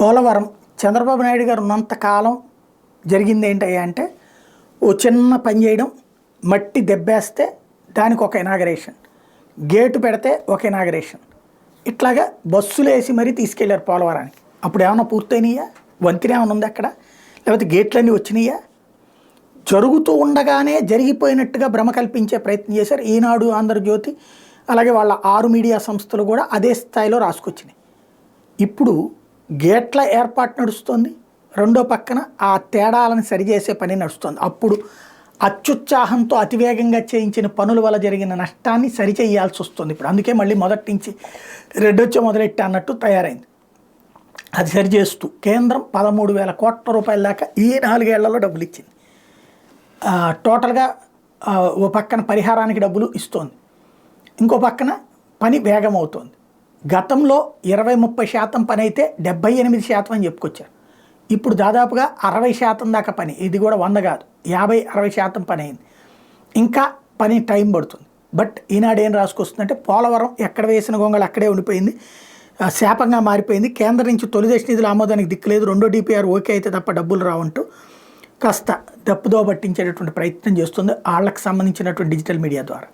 పోలవరం చంద్రబాబు నాయుడు గారు ఉన్నంత కాలం జరిగింది ఏంటయ్యా అంటే ఓ చిన్న పని చేయడం, మట్టి దెబ్బేస్తే దానికి ఒక ఇనాగరేషన్, గేటు పెడితే ఒక ఇనాగరేషన్, ఇట్లాగా బస్సులు వేసి మరీ తీసుకెళ్లారు పోలవరానికి. అప్పుడు ఏమన్నా పూర్తయినాయా? వంతెన ఏమైనా ఉంది అక్కడ? లేకపోతే గేట్లన్నీ వచ్చినాయా? జరుగుతూ ఉండగానే జరిగిపోయినట్టుగా భ్రమ కల్పించే ప్రయత్నం చేశారు ఈనాడు, ఆంధ్రజ్యోతి, అలాగే వాళ్ళ 6 మీడియా సంస్థలు కూడా అదే స్థాయిలో రాసుకొచ్చినాయి. ఇప్పుడు గేట్ల ఏర్పాటు నడుస్తుంది, రెండో పక్కన ఆ తేడాలను సరిచేసే పని నడుస్తుంది. అప్పుడు అత్యుత్సాహంతో అతివేగంగా చేయించిన పనుల వల్ల జరిగిన నష్టాన్ని సరిచేయాల్సి వస్తుంది. ఇప్పుడు అందుకే మళ్ళీ మొదటి నుంచి రెడ్డొచ్చే మొదలెట్టి అన్నట్టు తయారైంది. అది సరిచేస్తూ కేంద్రం 13,000 కోట్ల రూపాయల దాకా ఈ 4 ఏళ్లలో డబ్బులు ఇచ్చింది. టోటల్గా ఓ పక్కన పరిహారానికి డబ్బులు ఇస్తోంది, ఇంకో పక్కన పని వేగం అవుతోంది. గతంలో 20-30% పని అయితే 78% అని చెప్పుకొచ్చారు. ఇప్పుడు దాదాపుగా 60% దాకా పని, ఇది కూడా 100 కాదు, 50-60% పని అయింది. ఇంకా పని టైం పడుతుంది. బట్ ఈనాడు ఏం రాసుకొస్తుందంటే పోలవరం ఎక్కడ వేసిన గొంగళి అక్కడే ఉండిపోయింది, శాపంగా మారిపోయింది. కేంద్రం నుంచి తొలి దశ నిధులు ఆమోదానికి దిక్కులేదు, రెండో DPR ఓకే అయితే తప్ప డబ్బులు రావంటూ కాస్త దప్పుదో పట్టించేటటువంటి ప్రయత్నం చేస్తుంది వాళ్ళకి సంబంధించినటువంటి డిజిటల్ మీడియా ద్వారా.